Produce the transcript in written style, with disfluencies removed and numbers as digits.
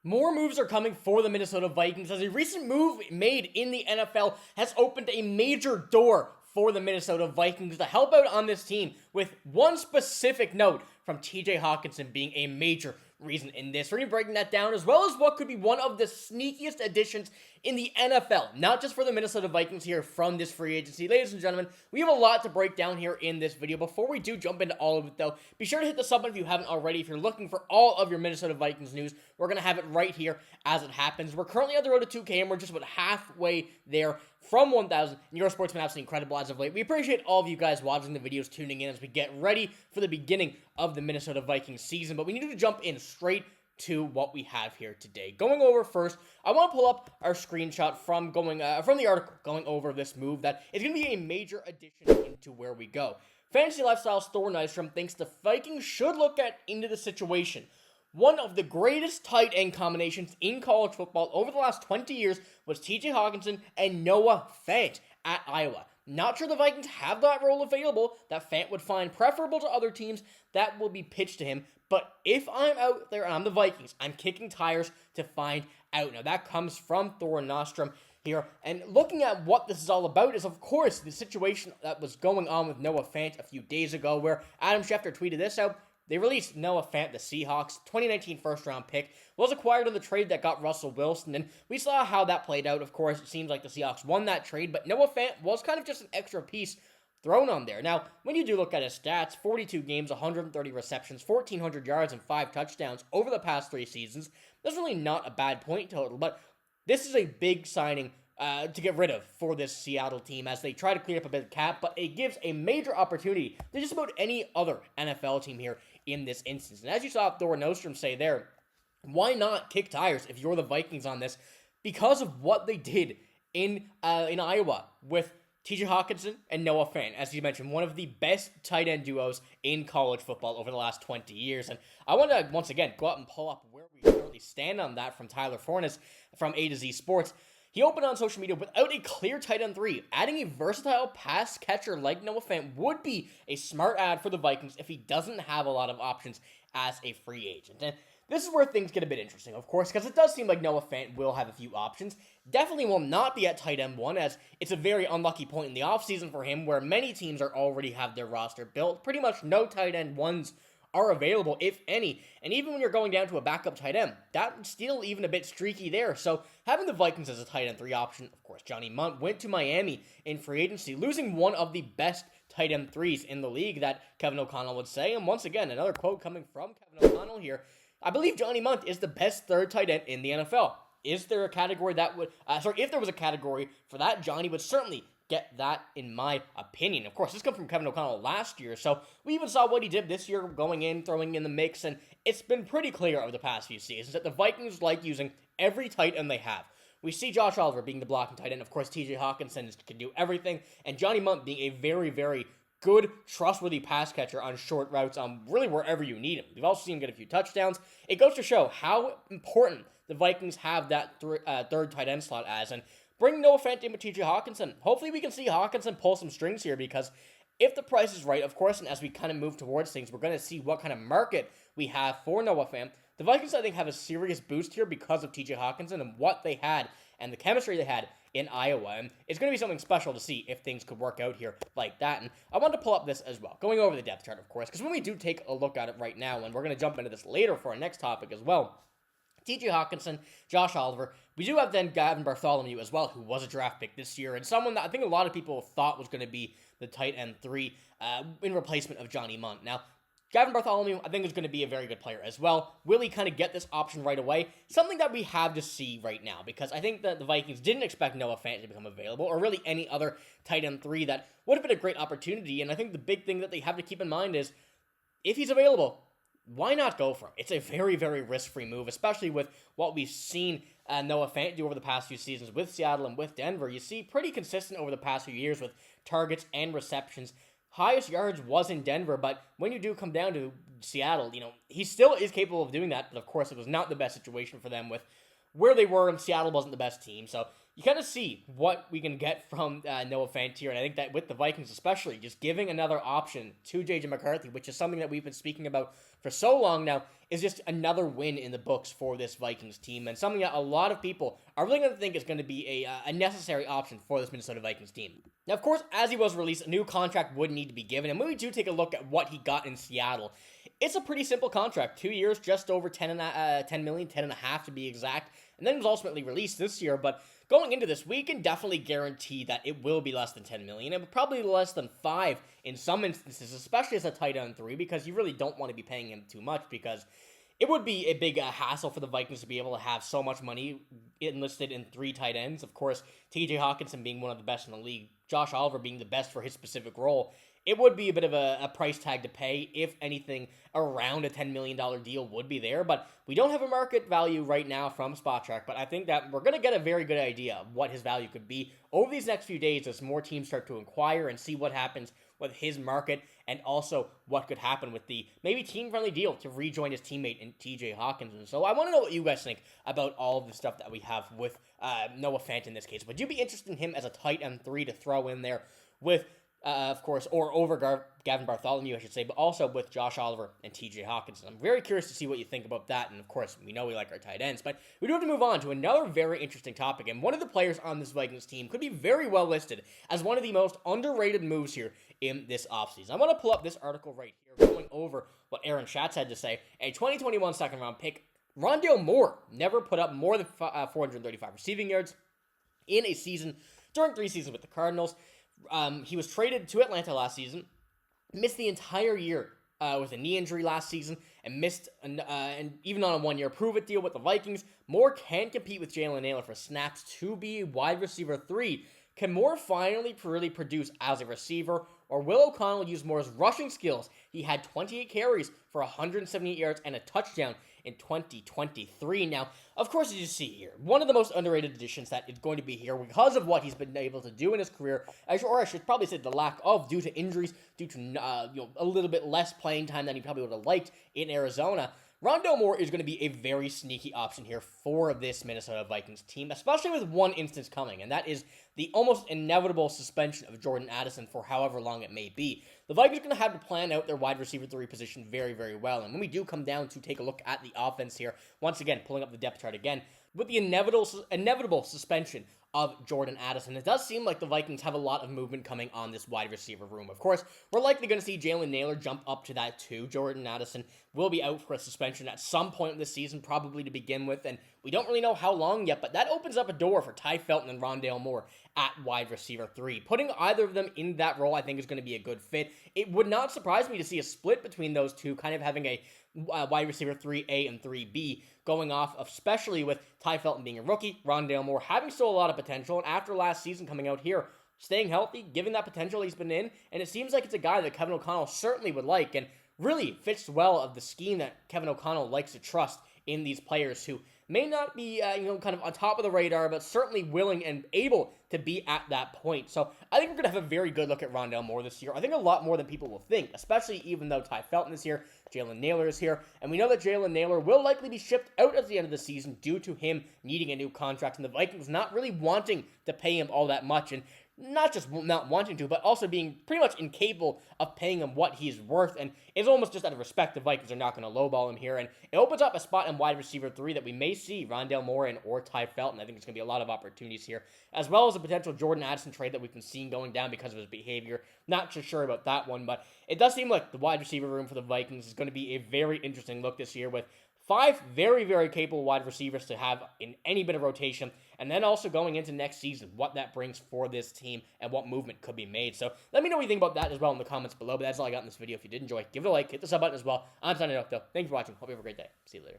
More moves are coming for the Minnesota Vikings as a recent move made in the NFL has opened a major door for the Minnesota Vikings to help out on this team, with one specific note from TJ Hockenson being a major reason in this. We're going to be breaking that down, as well as what could be one of the sneakiest additions in the NFL, not just for the Minnesota Vikings here from this free agency. Ladies and gentlemen, we have a lot to break down here in this video. Before we do jump into all of it, though, be sure to hit the sub button if you haven't already. If you're looking for all of your Minnesota Vikings news, we're going to have it right here as it happens. We're currently on the road to 2K, and we're just about halfway there from 1,000. And your sport's been absolutely incredible as of late. We appreciate all of you guys watching the videos, tuning in as we get ready for the beginning of the Minnesota Vikings season. But we need to jump in straight to what we have here today. Going over first, I want to pull up our screenshot from the article going over this move that is going to be a major addition into where we go. Fantasy Lifestyle's Thor Nystrom thinks the Vikings should look into the situation. One of the greatest tight end combinations in college football over the last 20 years was TJ Hockenson and Noah Fant at Iowa. Not sure the Vikings have that role available that Fant would find preferable to other teams that will be pitched to him. But if I'm out there and I'm the Vikings, I'm kicking tires to find out. Now, that comes from Thor Nystrom here. And looking at what this is all about is, of course, the situation that was going on with Noah Fant a few days ago, where Adam Schefter tweeted this out. They released Noah Fant, the Seahawks, 2019 first-round pick, was acquired in the trade that got Russell Wilson, and we saw how that played out. Of course, it seems like the Seahawks won that trade, but Noah Fant was kind of just an extra piece thrown on there. Now, when you do look at his stats, 42 games, 130 receptions, 1,400 yards, and 5 touchdowns over the past 3 seasons, that's really not a bad point total, but this is a big signing to get rid of for this Seattle team as they try to clean up a bit of cap, but it gives a major opportunity to just about any other NFL team here in this instance. And as you saw Thor Nystrom say there, why not kick tires if you're the Vikings on this? Because of what they did in Iowa with TJ Hockenson and Noah Fant, as you mentioned, one of the best tight end duos in college football over the last 20 years. And I want to, once again, go out and pull up where we currently stand on that from Tyler Fornes from A to Z Sports. He opened on social media without a clear tight end 3. Adding a versatile pass catcher like Noah Fant would be a smart add for the Vikings if he doesn't have a lot of options as a free agent. And this is where things get a bit interesting, of course, because it does seem like Noah Fant will have a few options. Definitely will not be at tight end 1, as it's a very unlucky point in the offseason for him where many teams already have their roster built. Pretty much no tight end 1s are available, if any. And even when you're going down to a backup tight end, that's still even a bit streaky there. So having the Vikings as a tight end 3 option, of course, Johnny Munt went to Miami in free agency, losing one of the best tight end 3s in the league, that Kevin O'Connell would say. And once again, another quote coming from Kevin O'Connell here. I believe Johnny Munt is the best third tight end in the NFL. Is there a category that would, if there was a category for that, Johnny would certainly get that, in my opinion. Of course, this comes from Kevin O'Connell last year, so we even saw what he did this year, going in, throwing in the mix, and it's been pretty clear over the past few seasons that the Vikings like using every tight end they have. We see Josh Oliver being the blocking tight end. Of course, TJ Hockenson can do everything, and Johnny Munt being a very, very good, trustworthy pass catcher on short routes, really wherever you need him. We've also seen him get a few touchdowns. It goes to show how important the Vikings have that third tight end slot as, and bring Noah Fant in with TJ Hockenson. Hopefully we can see Hockenson pull some strings here, because if the price is right, of course, and as we kind of move towards things, we're going to see what kind of market we have for Noah Fant. The Vikings, I think, have a serious boost here because of TJ Hockenson and what they had and the chemistry they had in Iowa. And it's going to be something special to see if things could work out here like that. And I wanted to pull up this as well, going over the depth chart, of course, because when we do take a look at it right now, and we're going to jump into this later for our next topic as well, TJ Hockenson, Josh Oliver. We do have then Gavin Bartholomew as well, who was a draft pick this year, and someone that I think a lot of people thought was going to be the tight end 3 in replacement of Johnny Munt. Now, Gavin Bartholomew, I think, is going to be a very good player as well. Will he kind of get this option right away? Something that we have to see right now, because I think that the Vikings didn't expect Noah Fant to become available, or really any other tight end 3 that would have been a great opportunity. And I think the big thing that they have to keep in mind is, if he's available, why not go for him? It's a very, very risk-free move, especially with what we've seen Noah Fant do over the past few seasons with Seattle and with Denver. You see pretty consistent over the past few years with targets and receptions. Highest yards was in Denver, but when you do come down to Seattle, he still is capable of doing that. But of course, it was not the best situation for them with where they were, and Seattle wasn't the best team. So you kind of see what we can get from Noah Fant here, and I think that with the Vikings especially, just giving another option to JJ McCarthy, which is something that we've been speaking about for so long now, is just another win in the books for this Vikings team, and something that a lot of people are really going to think is going to be a necessary option for this Minnesota Vikings team. Now, of course, as he was released, a new contract would need to be given, and when we do take a look at what he got in Seattle, it's a pretty simple contract. 2 years, just over $10 million, 10.5 to be exact, and then it was ultimately released this year, but going into this, we can definitely guarantee that it will be less than $10 million, and probably less than $5 million in some instances, especially as a tight end 3, because you really don't want to be paying him too much, because it would be a big hassle for the Vikings to be able to have so much money enlisted in 3 tight ends. Of course, TJ Hockenson being one of the best in the league, Josh Oliver being the best for his specific role. It would be a bit of a price tag to pay. If anything, around a $10 million deal would be there, but we don't have a market value right now from Spotrac, but I think that we're going to get a very good idea of what his value could be over these next few days as more teams start to inquire and see what happens with his market, and also what could happen with the maybe team-friendly deal to rejoin his teammate in TJ Hockenson. So I want to know what you guys think about all of the stuff that we have with Noah Fant in this case. Would you be interested in him as a tight end 3 to throw in there with of course, or over Gavin Bartholomew, I should say, but also with Josh Oliver and TJ Hockenson? I'm very curious to see what you think about that, and of course, we know we like our tight ends, but we do have to move on to another very interesting topic, and one of the players on this Vikings team could be very well listed as one of the most underrated moves here in this offseason. I want to pull up this article right here, going over what Aaron Schatz had to say. A 2021 second-round pick, Rondale Moore, never put up more than 435 receiving yards in a season during 3 seasons with the Cardinals. He was traded to Atlanta last season, missed the entire year with a knee injury last season, and missed and even on a 1-year prove-it deal with the Vikings. Moore can compete with Jalen Nailor for snaps to be wide receiver 3. Can Moore finally really produce as a receiver, or will O'Connell use Moore's rushing skills? He had 28 carries for 178 yards and a touchdown in 2023. Now, of course, as you see here, one of the most underrated additions that is going to be here because of what he's been able to do in his career, or I should probably say the lack of, due to injuries, due to a little bit less playing time than he probably would have liked in Arizona. Rondale Moore is going to be a very sneaky option here for this Minnesota Vikings team, especially with one instance coming, and that is the almost inevitable suspension of Jordan Addison for however long it may be. The Vikings are going to have to plan out their wide receiver 3 position very, very well, and when we do come down to take a look at the offense here, once again, pulling up the depth chart again, with the inevitable suspension of Jordan Addison, it does seem like the Vikings have a lot of movement coming on this wide receiver room. Of course, we're likely going to see Jalen Nailor jump up to that too. Jordan Addison will be out for a suspension at some point this season, probably to begin with, and we don't really know how long yet, but that opens up a door for Ty Felton and Rondale Moore at wide receiver 3. Putting either of them in that role, I think, is going to be a good fit. It would not surprise me to see a split between those two, kind of having a wide receiver 3A and 3B, going off, especially with Ty Felton being a rookie, Rondale Moore having still a lot of potential, and after last season coming out here, staying healthy, giving that potential he's been in, and it seems like it's a guy that Kevin O'Connell certainly would like, and really fits well of the scheme that Kevin O'Connell likes to trust in these players who may not be, kind of on top of the radar, but certainly willing and able to be at that point. So I think we're going to have a very good look at Rondale Moore this year. I think a lot more than people will think, especially even though Ty Felton is here, Jalen Nailor is here, and we know that Jalen Nailor will likely be shipped out at the end of the season due to him needing a new contract, and the Vikings not really wanting to pay him all that much, and not just not wanting to, but also being pretty much incapable of paying him what he's worth, and it's almost just out of respect the Vikings are not going to lowball him here, and it opens up a spot in wide receiver 3 that we may see Rondale Moore and or Ty Felton. I think there's going to be a lot of opportunities here, as well as a potential Jordan Addison trade that we've been seeing going down because of his behavior. Not too sure about that one, but it does seem like the wide receiver room for the Vikings is going to be a very interesting look this year, with 5 very, very capable wide receivers to have in any bit of rotation, and then also going into next season, what that brings for this team and what movement could be made. So let me know what you think about that as well in the comments below, but that's all I got in this video. If you did enjoy, give it a like, hit the sub button as well. I'm signing off though. Thanks for watching. Hope you have a great day. See you later.